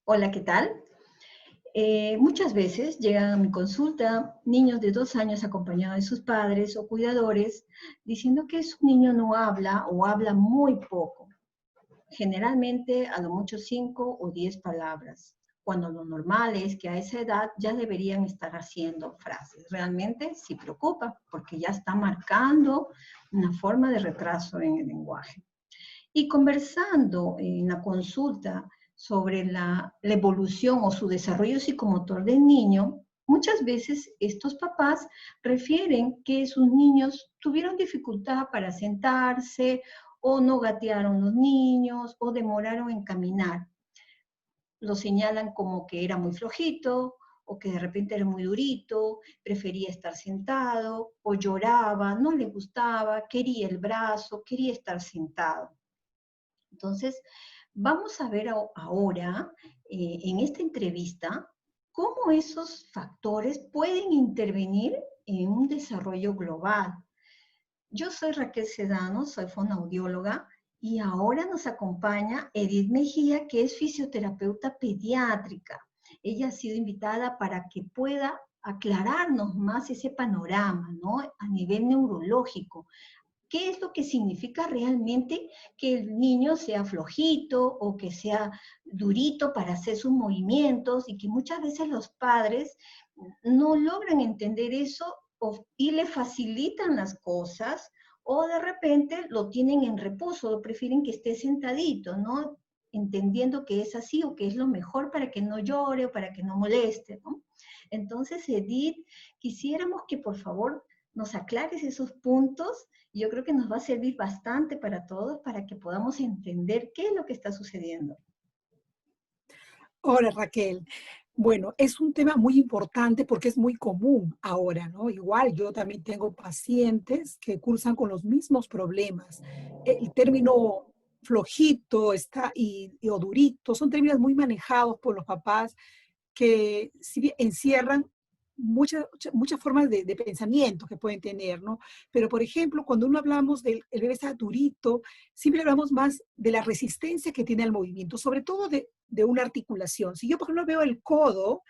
Hola, ¿qué tal? Muchas veces llegan a mi consulta niños de 2 años acompañados de sus padres o cuidadores diciendo que su niño no habla o habla muy poco, generalmente a lo mucho 5 o 10 palabras, cuando lo normal es que a esa edad ya deberían estar haciendo frases. Realmente sí preocupa porque ya está marcando una forma de retraso en el lenguaje. Y conversando en la consulta sobre la evolución o su desarrollo psicomotor del niño, muchas veces estos papás refieren que sus niños tuvieron dificultad para sentarse o no gatearon los niños o demoraron en caminar. Lo señalan como que era muy flojito o que de repente era muy durito, prefería estar sentado o lloraba, no le gustaba, quería el brazo, quería estar sentado. Entonces, vamos a ver ahora, en esta entrevista, cómo esos factores pueden intervenir en un desarrollo global. Yo soy Raquel Sedano, soy fonoaudióloga, y ahora nos acompaña Edith Mejía, que es fisioterapeuta pediátrica. Ella ha sido invitada para que pueda aclararnos más ese panorama, ¿no? A nivel neurológico. ¿Qué es lo que significa realmente que el niño sea flojito o que sea durito para hacer sus movimientos y que muchas veces los padres no logran entender eso y le facilitan las cosas o de repente lo tienen en reposo, prefieren que esté sentadito, ¿no? Entendiendo que es así o que es lo mejor para que no llore o para que no moleste, ¿no? Entonces, Edith, quisiéramos que por favor nos aclares esos puntos. Yo creo que nos va a servir bastante para todos para que podamos entender qué es lo que está sucediendo. Hola Raquel. Bueno, es un tema muy importante porque es muy común ahora, ¿no? Igual yo también tengo pacientes que cursan con los mismos problemas. El término flojito o durito son términos muy manejados por los papás que si bien encierran muchas formas de pensamiento que pueden tener, ¿no? Pero, por ejemplo, cuando uno hablamos del el bebé está durito, siempre hablamos más de la resistencia que tiene al movimiento, sobre todo de una articulación. Si yo, por ejemplo, veo el codo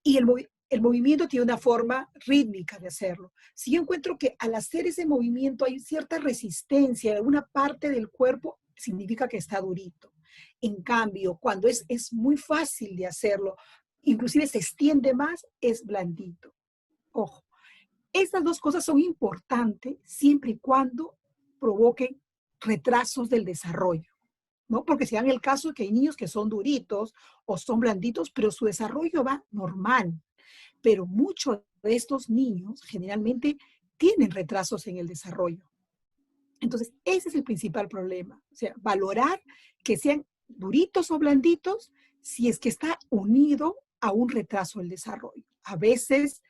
y el movimiento tiene una forma rítmica de hacerlo. Si yo encuentro que al hacer ese movimiento hay cierta resistencia en alguna parte del cuerpo, significa que está durito. En cambio, cuando es muy fácil de hacerlo, inclusive se extiende más, es blandito. Ojo, estas dos cosas son importantes siempre y cuando provoquen retrasos del desarrollo, ¿no? Porque se dan el caso de que hay niños que son duritos o son blanditos, pero su desarrollo va normal. Pero muchos de estos niños generalmente tienen retrasos en el desarrollo. Entonces, ese es el principal problema. O sea, valorar que sean duritos o blanditos si es que está unido a un retraso del desarrollo. A veces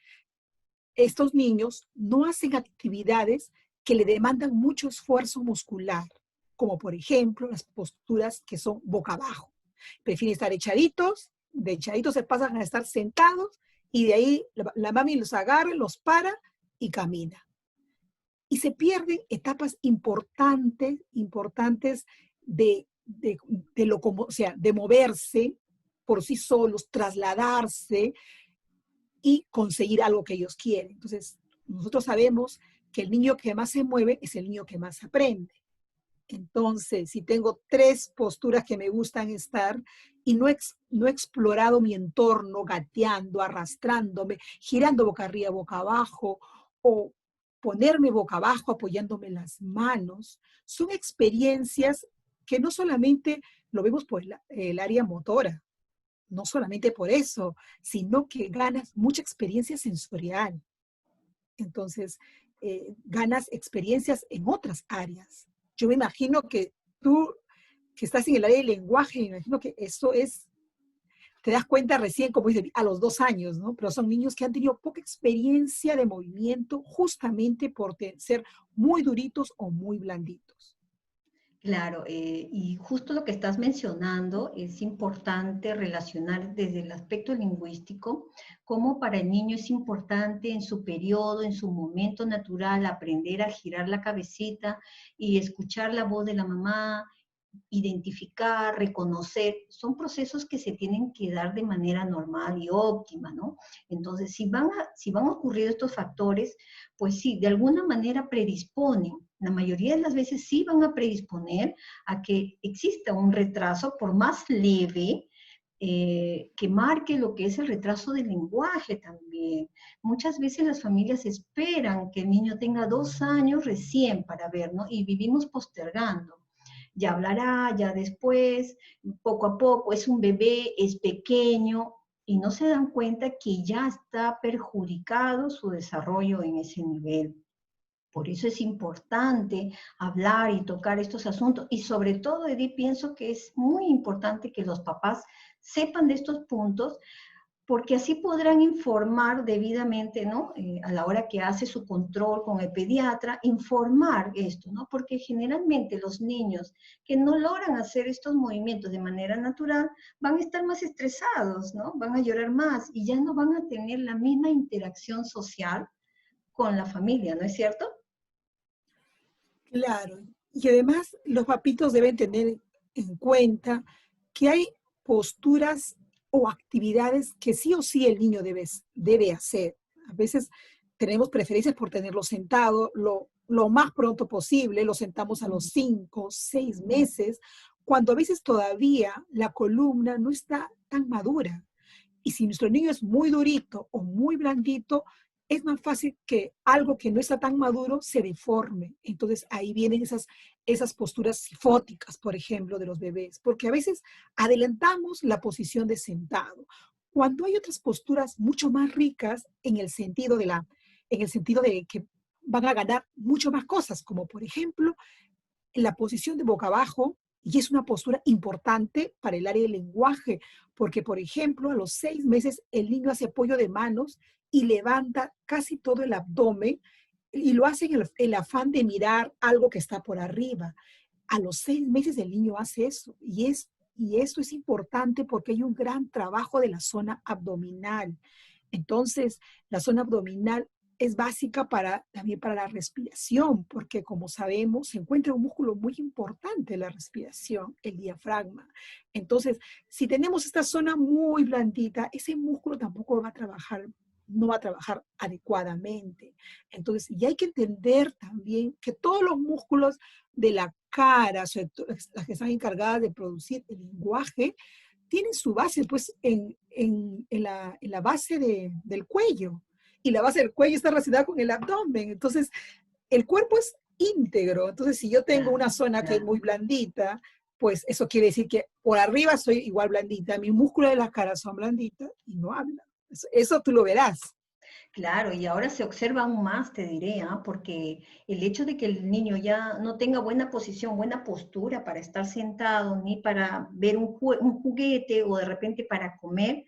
estos niños no hacen actividades que le demandan mucho esfuerzo muscular, como por ejemplo las posturas que son boca abajo. Prefieren estar echaditos, de echaditos se pasan a estar sentados y de ahí la mami los agarra, los para y camina. Y se pierden etapas importantes o sea, de moverse por sí solos, trasladarse y conseguir algo que ellos quieren. Entonces, nosotros sabemos que el niño que más se mueve es el niño que más aprende. Entonces, si tengo 3 posturas que me gustan estar y no he explorado mi entorno gateando, arrastrándome, girando boca arriba, boca abajo, o ponerme boca abajo apoyándome las manos, son experiencias que no solamente lo vemos por el área motora, no solamente por eso, sino que ganas mucha experiencia sensorial. Entonces, ganas experiencias en otras áreas. Yo me imagino que tú, que estás en el área del lenguaje, me imagino que eso es, te das cuenta recién, como dice, a los 2 años, ¿no? Pero son niños que han tenido poca experiencia de movimiento justamente por ser muy duritos o muy blanditos. Claro, y justo lo que estás mencionando es importante relacionar desde el aspecto lingüístico, cómo para el niño es importante en su periodo, en su momento natural, aprender a girar la cabecita y escuchar la voz de la mamá, identificar, reconocer, son procesos que se tienen que dar de manera normal y óptima, ¿no? Entonces, si van a ocurrir estos factores, pues sí, de alguna manera predisponen, la mayoría de las veces sí van a predisponer a que exista un retraso, por más leve, que marque lo que es el retraso del lenguaje también. Muchas veces las familias esperan que el niño tenga 2 años recién para ver, ¿no? Y vivimos postergando. Ya hablará, ya después, poco a poco, es un bebé, es pequeño, y no se dan cuenta que ya está perjudicado su desarrollo en ese nivel. Por eso es importante hablar y tocar estos asuntos. Y sobre todo, Edith, pienso que es muy importante que los papás sepan de estos puntos, porque así podrán informar debidamente, ¿no? A la hora que hace su control con el pediatra, informar esto, ¿no? Porque generalmente los niños que no logran hacer estos movimientos de manera natural van a estar más estresados, ¿no? Van a llorar más y ya no van a tener la misma interacción social con la familia, ¿no es cierto? Claro. Y además los papitos deben tener en cuenta que hay posturas o actividades que sí o sí el niño debe hacer. A veces tenemos preferencias por tenerlo sentado lo más pronto posible, lo sentamos a los 5, 6 meses, cuando a veces todavía la columna no está tan madura. Y si nuestro niño es muy durito o muy blandito, es más fácil que algo que no está tan maduro se deforme. Entonces ahí vienen esas posturas sifóticas, por ejemplo, de los bebés, porque a veces adelantamos la posición de sentado, cuando hay otras posturas mucho más ricas en el sentido de que van a ganar mucho más cosas, como por ejemplo la posición de boca abajo, y es una postura importante para el área del lenguaje, porque, por ejemplo, a los 6 meses el niño hace apoyo de manos y levanta casi todo el abdomen y lo hace en el afán de mirar algo que está por arriba. A los 6 meses el niño hace eso y esto es importante porque hay un gran trabajo de la zona abdominal. Entonces, la zona abdominal es básica también para la respiración, porque como sabemos, se encuentra un músculo muy importante en la respiración, el diafragma. Entonces, si tenemos esta zona muy blandita, ese músculo tampoco va a trabajar, no va a trabajar adecuadamente. Entonces, y hay que entender también que todos los músculos de la cara, sobre todo las que están encargadas de producir el lenguaje, tienen su base pues en la base del cuello. Y la base del cuello está relacionada con el abdomen. Entonces, el cuerpo es íntegro. Entonces, si yo tengo Claro, una zona que es claro. muy blandita, pues eso quiere decir que por arriba soy igual blandita. Mis músculos de la cara son blanditas y no hablan. Eso tú lo verás. Claro, y ahora se observa aún más, te diré, ¿ah? Porque el hecho de que el niño ya no tenga buena posición, buena postura para estar sentado, ni para ver un juguete o de repente para comer,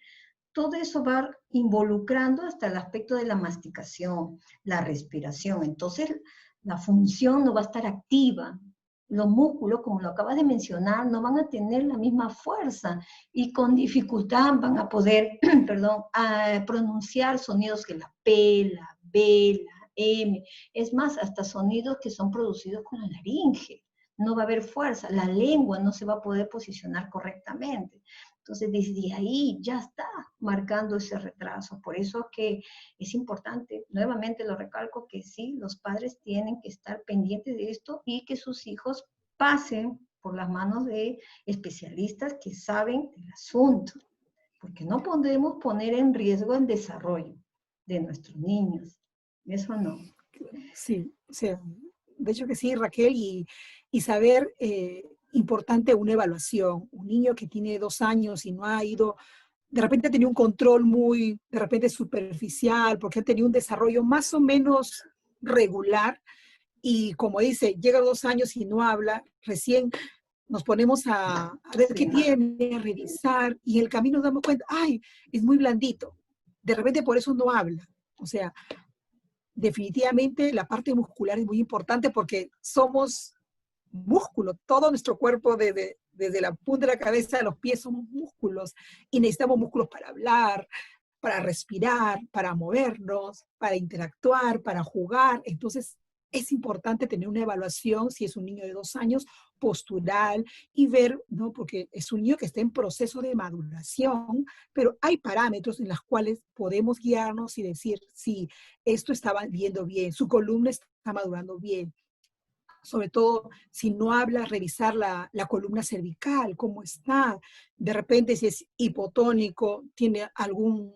todo eso va involucrando hasta el aspecto de la masticación, la respiración. Entonces, la función no va a estar activa. Los músculos, como lo acabas de mencionar, no van a tener la misma fuerza y con dificultad van a poder, perdón, a pronunciar sonidos que la P, la B, la M. Es más, hasta sonidos que son producidos con la laringe. No va a haber fuerza, la lengua no se va a poder posicionar correctamente. Entonces, desde ahí ya está marcando ese retraso. Por eso es que es importante, nuevamente lo recalco, que sí, los padres tienen que estar pendientes de esto y que sus hijos pasen por las manos de especialistas que saben del asunto, porque no podemos poner en riesgo el desarrollo de nuestros niños. Eso no. Sí, o sea, de hecho que sí, Raquel, y saber, importante una evaluación. Un niño que tiene 2 años y no ha ido, de repente ha tenido un control muy, de repente superficial, porque ha tenido un desarrollo más o menos regular, y como dice, llega a 2 años y no habla, recién nos ponemos a ver qué Sí, tiene, a revisar, y en el camino nos damos cuenta, ay, es muy blandito. De repente por eso no habla. O sea, definitivamente la parte muscular es muy importante porque somos músculo, todo nuestro cuerpo desde la punta de la cabeza a los pies somos músculos y necesitamos músculos para hablar, para respirar, para movernos, para interactuar, para jugar. Entonces es importante tener una evaluación si es un niño de 2 años postural y ver, ¿no? Porque es un niño que está en proceso de maduración, pero hay parámetros en los cuales podemos guiarnos y decir, sí, esto está viendo bien, su columna está madurando bien. Sobre todo si no habla, revisar la columna cervical, cómo está. De repente, si es hipotónico, tiene un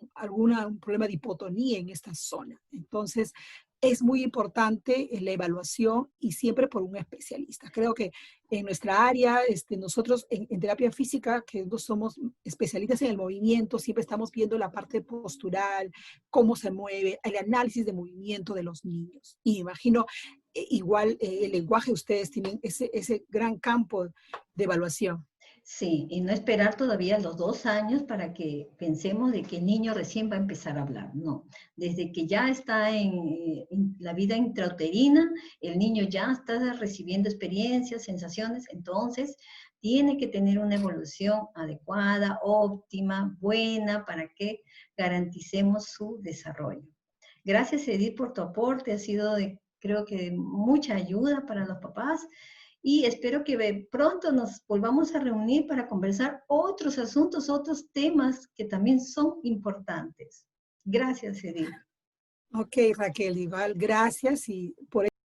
problema de hipotonía en esta zona. Entonces, es muy importante la evaluación y siempre por un especialista. Creo que en nuestra área, nosotros en terapia física, que no somos especialistas en el movimiento, siempre estamos viendo la parte postural, cómo se mueve, el análisis de movimiento de los niños. Y imagino igual el lenguaje, ustedes tienen ese gran campo de evaluación. Sí, y no esperar todavía los 2 años para que pensemos de que el niño recién va a empezar a hablar. No, desde que ya está en la vida intrauterina, el niño ya está recibiendo experiencias, sensaciones, entonces tiene que tener una evolución adecuada, óptima, buena, para que garanticemos su desarrollo. Gracias, Edith, por tu aporte. Ha sido, creo que, de mucha ayuda para los papás y espero que pronto nos volvamos a reunir para conversar otros asuntos, otros temas que también son importantes. Gracias, Edith. Ok, Raquel, igual, gracias y por